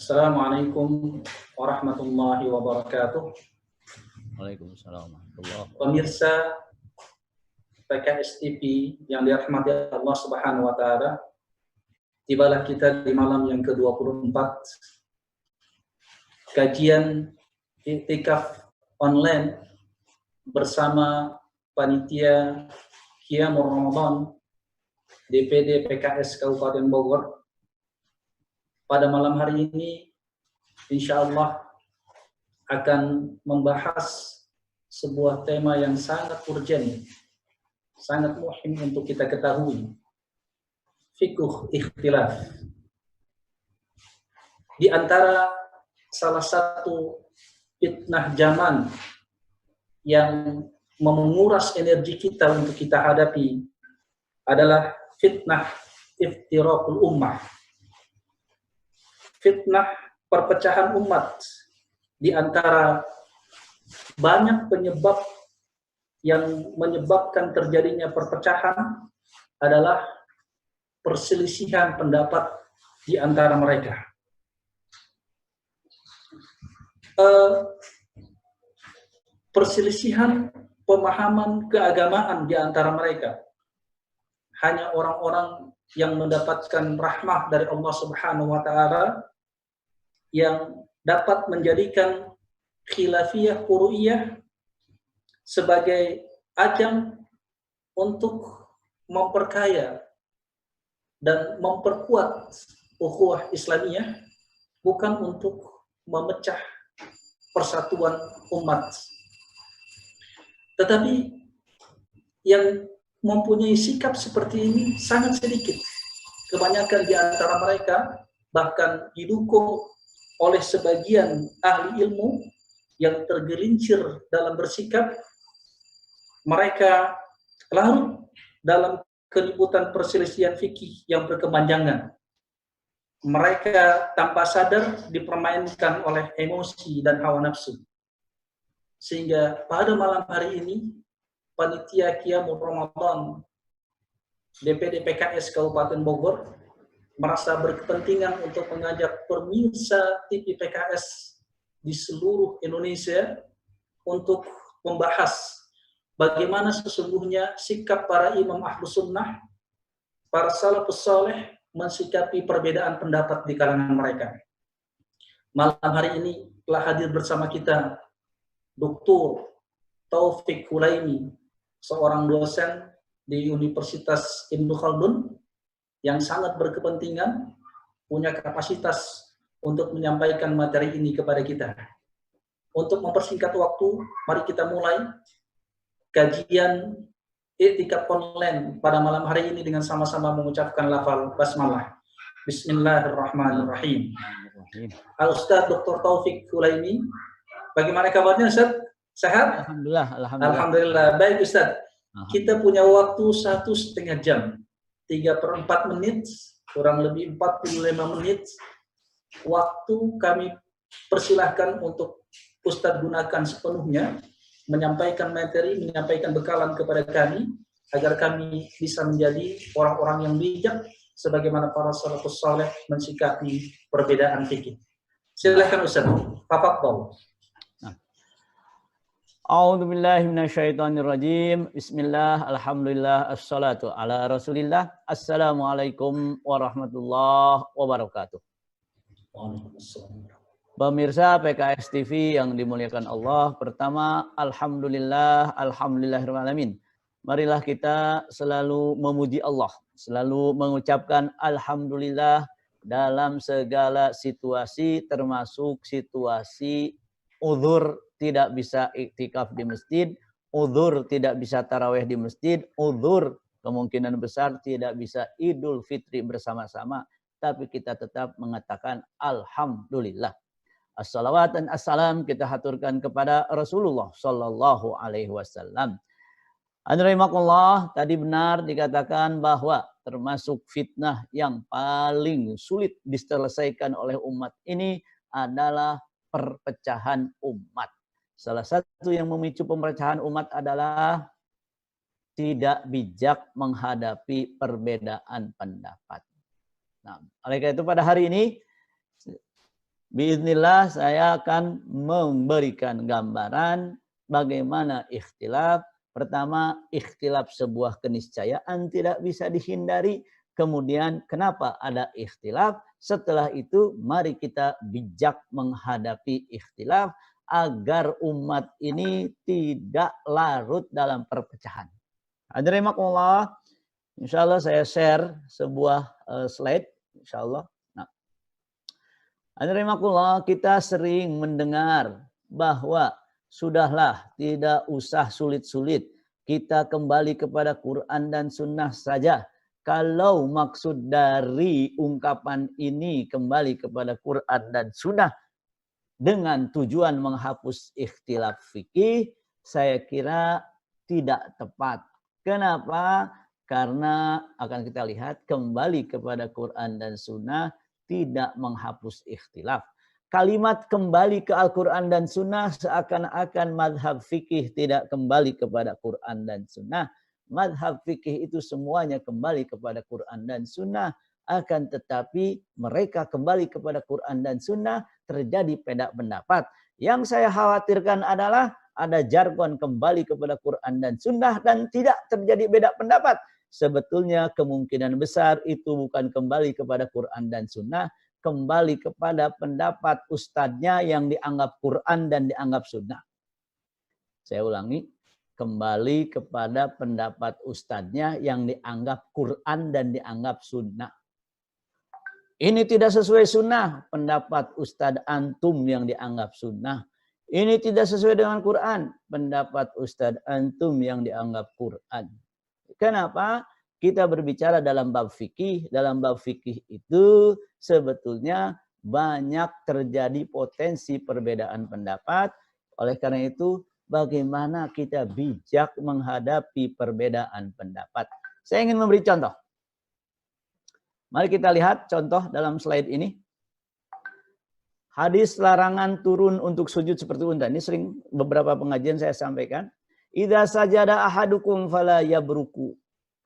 Assalamualaikum warahmatullahi wabarakatuh. Waalaikumsalam warahmatullahi wabarakatuh. Pemirsa PKS TV yang dirahmati Allah Subhanahu wa taala, tibalah kita di malam yang ke-24 kajian i'tikaf online bersama panitia Qiyamul Ramadan DPD PKS Kabupaten Bogor. Pada malam hari ini, insya Allah akan membahas sebuah tema yang sangat urgen, sangat muhim untuk kita ketahui. Fiqh ikhtilaf. Di antara salah satu fitnah zaman yang menguras energi kita untuk kita hadapi adalah fitnah iftiraqul ummah. Fitnah perpecahan umat. Di antara banyak penyebab yang menyebabkan terjadinya perpecahan adalah perselisihan pendapat di antara mereka. Perselisihan pemahaman keagamaan di antara mereka. Hanya orang-orang yang mendapatkan rahmah dari Allah Subhanahu wa taala yang dapat menjadikan khilafiyah furu'iyah sebagai ajang untuk memperkaya dan memperkuat ukhuwah Islamiyah, bukan untuk memecah persatuan umat. Tetapi yang mempunyai sikap seperti ini sangat sedikit. Kebanyakan di antara mereka bahkan didukung oleh sebagian ahli ilmu yang tergelincir dalam bersikap. Mereka larut dalam keributan perselisihan fikih yang berkepanjangan. Mereka tanpa sadar dipermainkan oleh emosi dan hawa nafsu. Sehingga pada malam hari ini, panitia Qiyamul Ramadan DPD PKS Kabupaten Bogor merasa berkepentingan untuk mengajak pemirsa TV PKS di seluruh Indonesia untuk membahas bagaimana sesungguhnya sikap para imam Ahlus Sunnah, para salafus saleh mensikapi perbedaan pendapat di kalangan mereka. Malam hari ini telah hadir bersama kita Dr. Taufik Hulaimi, seorang dosen di Universitas Ibnu Khaldun yang sangat berkepentingan, punya kapasitas untuk menyampaikan materi ini kepada kita. Untuk mempersingkat waktu, mari kita mulai kajian i'tikaf online pada malam hari ini dengan sama-sama mengucapkan lafal basmalah. Bismillahirrahmanirrahim. Al-Ustaz Dr. Taufik Hulaimi, bagaimana kabarnya Ustaz? Sehat? Alhamdulillah. Alhamdulillah. Baik Ustaz, kita punya waktu 1,5 jam. 3/4 menit, kurang lebih 45 menit waktu kami persilahkan untuk Ustadz gunakan sepenuhnya menyampaikan materi, menyampaikan bekalan kepada kami agar kami bisa menjadi orang-orang yang bijak sebagaimana para salafus saleh mensikapi perbedaan fikih. Silakan Ustadz. Tafadhol. A'udzu billahi minasyaitonir rajim. Bismillah, alhamdulillah, assalatu ala Rasulillah. Assalamualaikum warahmatullahi wabarakatuh. Pemirsa PKS TV yang dimuliakan Allah, pertama alhamdulillahirabbil alamin. Marilah kita selalu memuji Allah, selalu mengucapkan alhamdulillah dalam segala situasi, termasuk situasi uzur tidak bisa iktikaf di masjid, uzur tidak bisa tarawih di masjid, uzur kemungkinan besar tidak bisa Idul Fitri bersama-sama, tapi kita tetap mengatakan alhamdulillah. Assalawat dan assalam kita haturkan kepada Rasulullah sallallahu alaihi wasallam. Anrahimakumullah, tadi benar dikatakan bahwa termasuk fitnah yang paling sulit diselesaikan oleh umat ini adalah perpecahan umat. Salah satu yang memicu perpecahan umat adalah tidak bijak menghadapi perbedaan pendapat. Nah, oleh karena itu pada hari ini, biiznillah saya akan memberikan gambaran bagaimana ikhtilaf. Pertama, ikhtilaf sebuah keniscayaan tidak bisa dihindari. Kemudian kenapa ada ikhtilaf? Setelah itu mari kita bijak menghadapi ikhtilaf agar umat ini tidak larut dalam perpecahan. Hadirin insya Allah saya share sebuah slide, insya Allah. Nah, hadirin kita sering mendengar bahwa sudahlah, tidak usah sulit-sulit, kita kembali kepada Quran dan Sunnah saja. Kalau maksud dari ungkapan ini kembali kepada Quran dan Sunnah dengan tujuan menghapus ikhtilaf fikih, saya kira tidak tepat. Kenapa? Karena akan kita lihat kembali kepada Quran dan Sunnah tidak menghapus ikhtilaf. Kalimat kembali ke Al-Quran dan Sunnah seakan-akan madhab fikih tidak kembali kepada Quran dan Sunnah. Madhab fikih itu semuanya kembali kepada Quran dan Sunnah. Akan tetapi mereka kembali kepada Quran dan Sunnah terjadi beda pendapat. Yang saya khawatirkan adalah ada jargon kembali kepada Quran dan Sunnah dan tidak terjadi beda pendapat. Sebetulnya kemungkinan besar itu bukan kembali kepada Quran dan Sunnah, kembali kepada pendapat ustadznya yang dianggap Quran dan dianggap Sunnah. Saya ulangi, kembali kepada pendapat ustadznya yang dianggap Quran dan dianggap Sunnah. Ini tidak sesuai Sunnah, pendapat Ustadz antum yang dianggap Sunnah. Ini tidak sesuai dengan Quran, pendapat Ustadz antum yang dianggap Quran. Kenapa? Kita berbicara dalam bab fikih. Dalam bab fikih itu sebetulnya banyak terjadi potensi perbedaan pendapat. Oleh karena itu, bagaimana kita bijak menghadapi perbedaan pendapat? Saya ingin memberi contoh. Mari kita lihat contoh dalam slide ini. Hadis larangan turun untuk sujud seperti unta. Ini sering beberapa pengajian saya sampaikan. Idza sajada ahadukum fala yabruku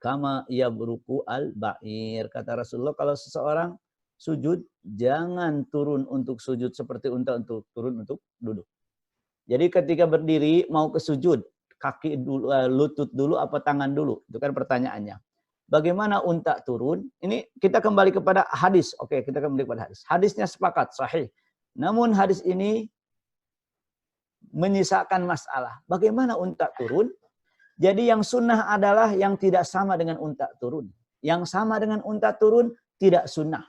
kama yabruku al-ba'ir. Kata Rasulullah, kalau seseorang sujud, jangan turun untuk sujud seperti unta untuk turun untuk duduk. Jadi ketika berdiri mau ke sujud, kaki dulu, lutut dulu apa tangan dulu? Itu kan pertanyaannya. Bagaimana unta turun? Ini kita kembali kepada hadis. Oke, kita kembali kepada hadis. Hadisnya sepakat, sahih. Namun hadis ini menyisakan masalah. Bagaimana unta turun? Jadi yang sunnah adalah yang tidak sama dengan unta turun. Yang sama dengan unta turun tidak sunnah.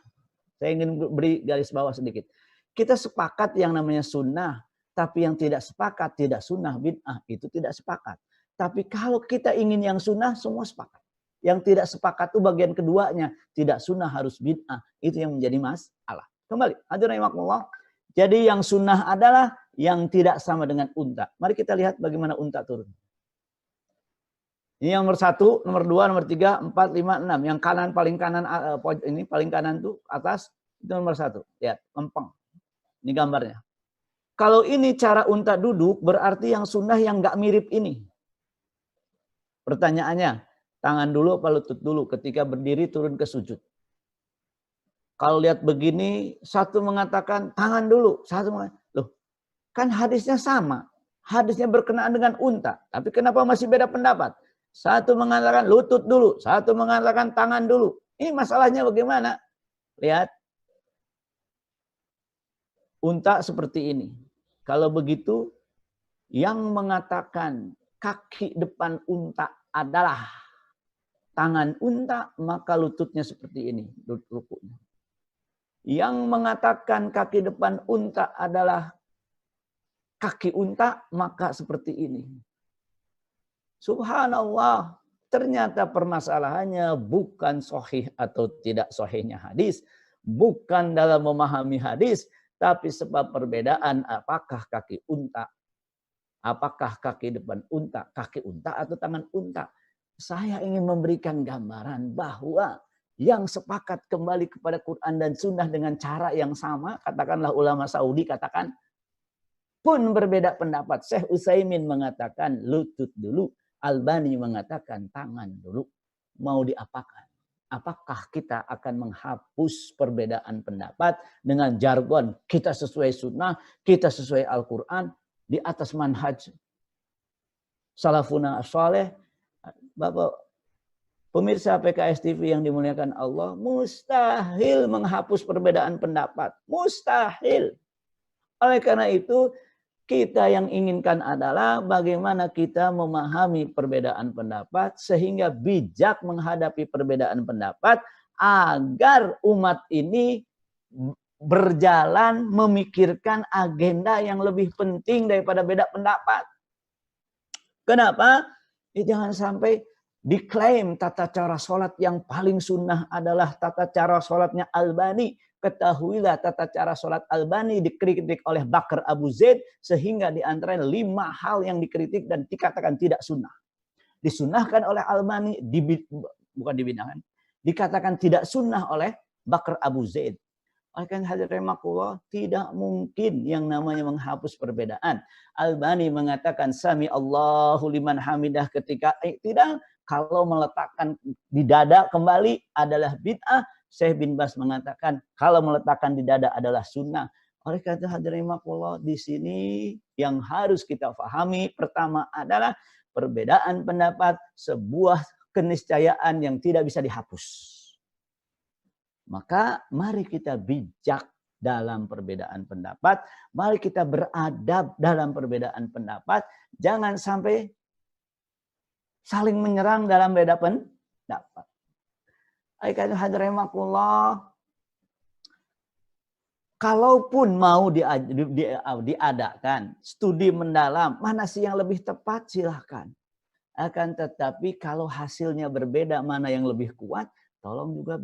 Saya ingin beri garis bawah sedikit. Kita sepakat yang namanya sunnah. Tapi yang tidak sepakat, tidak sunnah, bid'ah. Itu tidak sepakat. Tapi kalau kita ingin yang sunnah, semua sepakat. Yang tidak sepakat itu bagian keduanya. Tidak sunnah harus bid'ah. Itu yang menjadi masalah. Kembali. Hadirin rahimakumullah. Jadi yang sunnah adalah yang tidak sama dengan unta. Mari kita lihat bagaimana unta turun. Ini yang nomor 1, nomor 2, nomor 3, 4, 5, 6. Yang kanan paling kanan ini paling kanan tuh atas itu nomor 1. Lihat, lempeng. Ini gambarnya. Kalau ini cara unta duduk berarti yang sunnah yang nggak mirip ini. Pertanyaannya, tangan dulu apa lutut dulu ketika berdiri turun ke sujud? Kalau lihat begini, satu mengatakan tangan dulu, satu mengatakan, loh, kan hadisnya sama. Hadisnya berkenaan dengan unta, tapi kenapa masih beda pendapat? Satu mengatakan lutut dulu, satu mengatakan tangan dulu. Ini masalahnya bagaimana? Lihat. Unta seperti ini. Kalau begitu, yang mengatakan kaki depan unta adalah tangan unta, maka lututnya seperti ini, lututnya. Yang mengatakan kaki depan unta adalah kaki unta, maka seperti ini. Subhanallah, ternyata permasalahannya bukan sahih atau tidak sahihnya hadis, bukan dalam memahami hadis, tapi sebab perbedaan apakah kaki unta, apakah kaki depan unta, kaki unta atau tangan unta. Saya ingin memberikan gambaran bahwa yang sepakat kembali kepada Quran dan Sunnah dengan cara yang sama, katakanlah ulama Saudi katakan, pun berbeda pendapat. Syekh Utsaimin mengatakan lutut dulu, Albani mengatakan tangan dulu. Mau diapakan? Apakah kita akan menghapus perbedaan pendapat dengan jargon kita sesuai sunnah, kita sesuai Al-Quran di atas manhaj salafuna as-saleh? Bapak pemirsa PKS TV yang dimuliakan Allah, mustahil menghapus perbedaan pendapat. Mustahil. Oleh karena itu, kita yang inginkan adalah bagaimana kita memahami perbedaan pendapat sehingga bijak menghadapi perbedaan pendapat agar umat ini berjalan memikirkan agenda yang lebih penting daripada beda pendapat. Kenapa? Jangan sampai diklaim tata cara sholat yang paling sunnah adalah tata cara sholatnya Albani. Ketahuilah tata cara sholat Albani dikritik oleh Bakar Abu Zaid sehingga diantara 5 hal yang dikritik dan dikatakan tidak sunnah. Disunahkan oleh Albani, bukan dibidangkan, dikatakan tidak sunnah oleh Bakar Abu Zaid. Oleh karena hadirin rahimakumullah, tidak mungkin yang namanya menghapus perbedaan. Albani mengatakan sami Allahu liman hamidah ketika tidak, kalau meletakkan di dada kembali adalah bid'ah. Syekh bin Bas mengatakan kalau meletakkan di dada adalah sunnah. Oleh karena itu hadirin rahimakumullah, di sini yang harus kita pahami pertama adalah perbedaan pendapat sebuah keniscayaan yang tidak bisa dihapus. Maka mari kita bijak dalam perbedaan pendapat, mari kita beradab dalam perbedaan pendapat, jangan sampai saling menyerang dalam beda pendapat. Ayat hadirin rahimakumullah, kalaupun mau diadakan studi mendalam, mana sih yang lebih tepat, silahkan. Akan tetapi kalau hasilnya berbeda, mana yang lebih kuat, tolong juga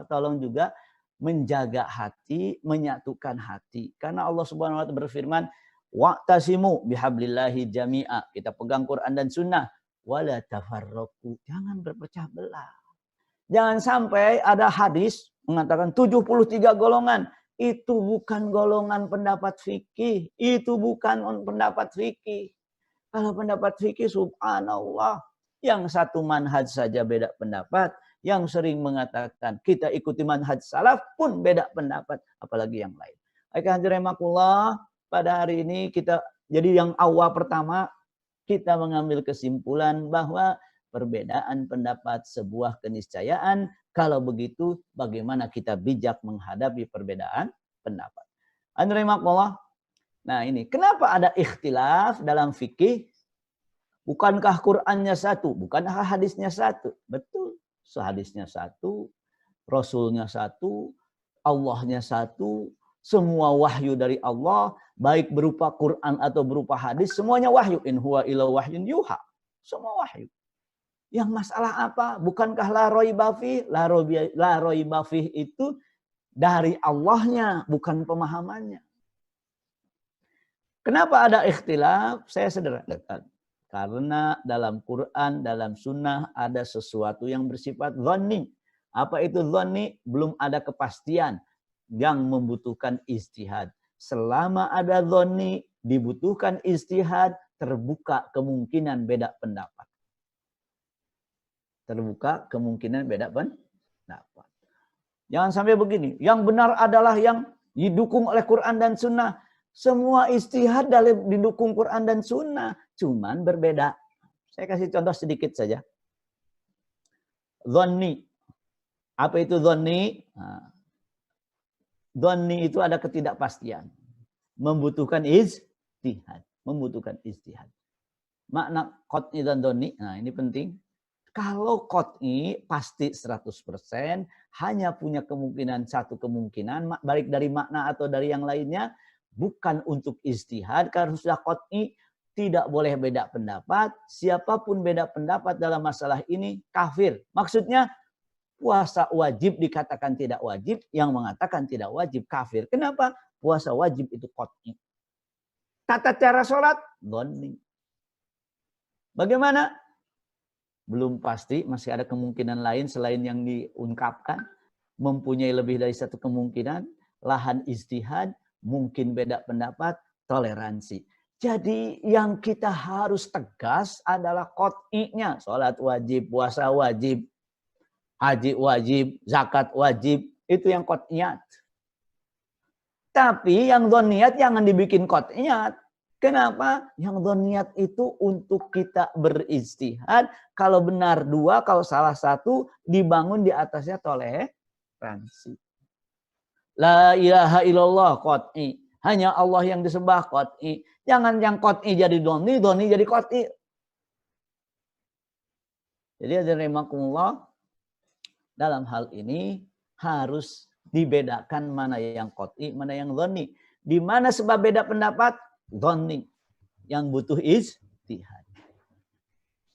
tolong juga menjaga hati, menyatukan hati. Karena Allah Subhanahu wa taala berfirman, wa'tasimu bihablillahi jami'a. Kita pegang Quran dan Sunnah. Wala tafarraqu. Jangan berpecah belah. Jangan sampai ada hadis mengatakan 73 golongan. Itu bukan golongan pendapat fikih. Itu bukan pendapat fikih. Kalau pendapat fikih, subhanallah. Yang satu manhaj saja beda pendapat. Yang sering mengatakan kita ikuti manhaj salaf pun beda pendapat. Apalagi yang lain. Alhamdulillah, pada hari ini kita, jadi yang awal pertama, kita mengambil kesimpulan bahwa perbedaan pendapat sebuah keniscayaan. Kalau begitu, bagaimana kita bijak menghadapi perbedaan pendapat. Alhamdulillah. Nah ini, kenapa ada ikhtilaf dalam fikih? Bukankah Qur'annya satu? Bukankah hadisnya satu? Betul. Hadisnya satu, Rasulnya satu, Allahnya satu, semua wahyu dari Allah, baik berupa Quran atau berupa hadis, semuanya wahyu. In huwa illa wahyun yuha. Semua wahyu. Yang masalah apa? Bukankah la raiba fih? La raiba fih itu dari Allahnya, bukan pemahamannya. Kenapa ada ikhtilaf? Saya sederhanakan. Karena dalam Quran, dalam sunnah ada sesuatu yang bersifat dhanni. Apa itu dhanni? Belum ada kepastian yang membutuhkan ijtihad. Selama ada dhanni, dibutuhkan ijtihad, terbuka kemungkinan beda pendapat. Terbuka kemungkinan beda pendapat. Jangan sampai begini. Yang benar adalah yang didukung oleh Quran dan Sunnah. Semua ijtihad didukung Quran dan Sunnah. Cuman berbeda. Saya kasih contoh sedikit saja. Dhanni. Apa itu dhanni? Dhanni itu ada ketidakpastian. Membutuhkan ijtihad. Membutuhkan ijtihad. Makna qat'i dan dhanni. Nah ini penting. Kalau qat'i pasti 100%, hanya punya kemungkinan satu kemungkinan, baik dari makna atau dari yang lainnya, bukan untuk ijtihad. Karena sudah qat'i, tidak boleh beda pendapat. Siapapun beda pendapat dalam masalah ini, kafir. Maksudnya, puasa wajib dikatakan tidak wajib, yang mengatakan tidak wajib kafir. Kenapa? Puasa wajib itu qat'i. Tata cara sholat, dhanni. Bagaimana? Belum pasti, masih ada kemungkinan lain selain yang diungkapkan. Mempunyai lebih dari satu kemungkinan. Lahan ijtihad, mungkin beda pendapat. toleransi. Jadi yang kita harus tegas adalah qot'inya. Sholat wajib, puasa wajib, haji wajib, zakat wajib. Itu yang qot'iyat. Tapi yang dhoniyat jangan dibikin qot'iyat. Kenapa? Yang dhoniyat itu untuk kita berijtihad. Kalau benar dua, kalau salah satu, dibangun di atasnya toleransi. La ilaha illallah qot'i. Hanya Allah yang disembah qot'i. Jangan yang qot'i jadi dhoni, dhoni jadi qot'i. Jadi rahimakumullah, dalam hal ini harus dibedakan mana yang qot'i, mana yang dhoni. Di mana sebab beda pendapat? Dhoni. Yang butuh ijtihad.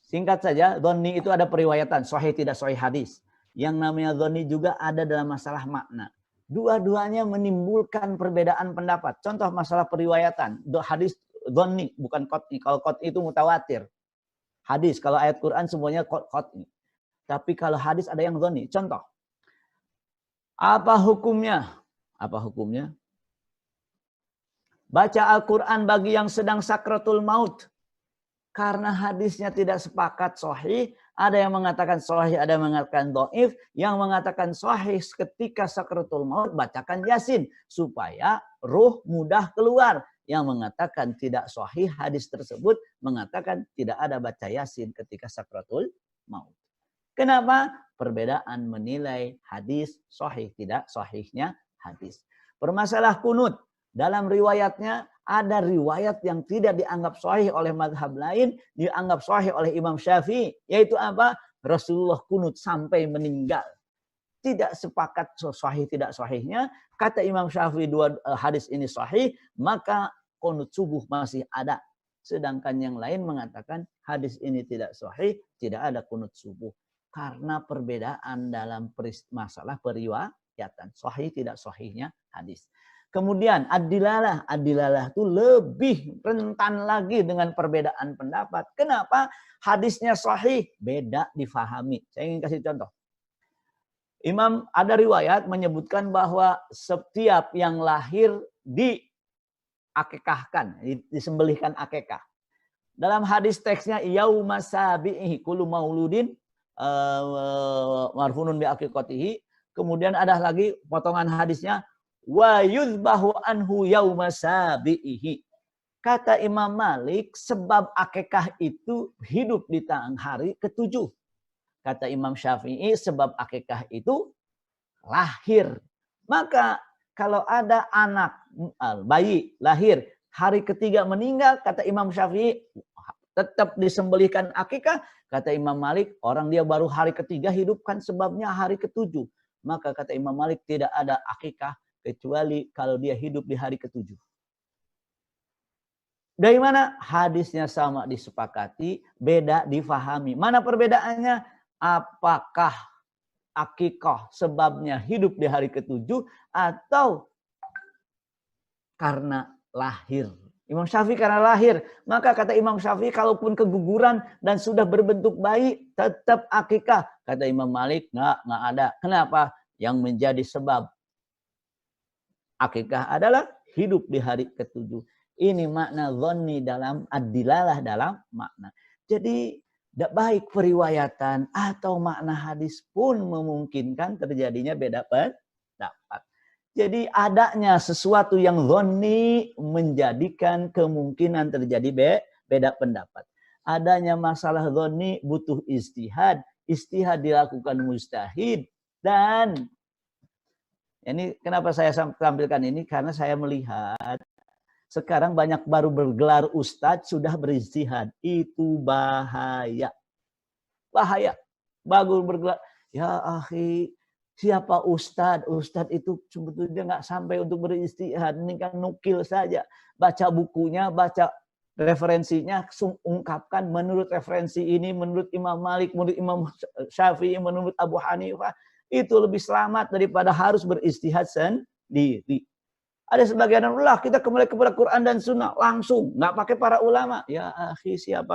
Singkat saja, dhoni itu ada periwayatan, sahih tidak sahih hadis. Yang namanya dhoni juga ada dalam masalah makna. Dua-duanya menimbulkan perbedaan pendapat. Contoh masalah periwayatan. Hadis dhoni, bukan qot'i. Kalau qot'i itu mutawatir. Hadis, kalau ayat Quran semuanya qot'i. Tapi kalau hadis ada yang dhoni. Contoh. Apa hukumnya? Apa hukumnya? Baca Al-Quran bagi yang sedang sakratul maut. Karena hadisnya tidak sepakat sahih. Ada yang mengatakan sahih, ada yang mengatakan dhaif. Yang mengatakan sahih ketika sakratul maut, bacakan Yasin. Supaya ruh mudah keluar. Yang mengatakan tidak sahih hadis tersebut, mengatakan tidak ada baca Yasin ketika sakratul maut. Kenapa? Perbedaan menilai hadis sahih, tidak sahihnya hadis. Permasalah kunut. Dalam riwayatnya ada riwayat yang tidak dianggap sahih oleh mazhab lain, dianggap sahih oleh Imam Syafi'i, yaitu apa? Rasulullah kunut sampai meninggal. Tidak sepakat sahih tidak sahihnya, kata Imam Syafi'i dua hadis ini sahih, maka kunut subuh masih ada. Sedangkan yang lain mengatakan hadis ini tidak sahih, tidak ada kunut subuh. Karena perbedaan dalam masalah periwayatan, sahih tidak sahihnya hadis. Kemudian ad-dilalah. Ad-dilalah itu lebih rentan lagi dengan perbedaan pendapat. Kenapa? Hadisnya sahih, beda difahami. Saya ingin kasih contoh. Imam ada riwayat menyebutkan bahwa setiap yang lahir diakikahkan, disembelihkan akikah. Dalam hadis teksnya, yauma sabi'ihi kullu mauludin marfunun bi aqiqatihi. Kemudian ada lagi potongan hadisnya, wa yuzbahu anhu yauma sabi'ihi. Kata Imam Malik, sebab akikah itu hidup di hari ke-7. Kata Imam Syafi'i, sebab akikah itu lahir. Maka kalau ada anak bayi lahir, hari ke-3 meninggal, kata Imam Syafi'i, tetap disembelihkan akikah. Kata Imam Malik, orang dia baru hari ke-3 hidupkan sebabnya hari ke-7. Maka kata Imam Malik, tidak ada akikah kecuali kalau dia hidup di hari ke-7. Dari mana? Hadisnya sama disepakati, beda difahami. Mana perbedaannya? Apakah akikah sebabnya hidup di hari ke-7 atau karena lahir? Imam Syafi'i karena lahir. Maka kata Imam Syafi'i, kalaupun keguguran dan sudah berbentuk bayi, tetap akikah. Kata Imam Malik, nggak ada. Kenapa? Yang menjadi sebab akikah adalah hidup di hari ke-7. Ini makna dhonni dalam ad-dilalah dalam makna. Jadi tidak baik periwayatan atau makna hadis pun memungkinkan terjadinya beda pendapat. Jadi adanya sesuatu yang dhonni menjadikan kemungkinan terjadi beda pendapat. Adanya masalah dhonni butuh ijtihad. Ijtihad dilakukan mujtahid. Dan ini kenapa saya tampilkan ini? Karena saya melihat sekarang banyak baru bergelar ustadz sudah berijtihad. Itu bahaya. Bahaya. Bagus bergelar. Ya akhi, siapa ustadz? Ustadz itu sebetulnya nggak sampai untuk berijtihad. Ini kan nukil saja. Baca bukunya, baca referensinya, ungkapkan menurut referensi ini, menurut Imam Malik, menurut Imam Syafi'i, menurut Abu Hanifah. Itu lebih selamat daripada harus berijtihad sendiri. Ada sebagian ulama kita kembali kepada Quran dan Sunnah langsung, nggak pakai para ulama. Ya akhi, siapa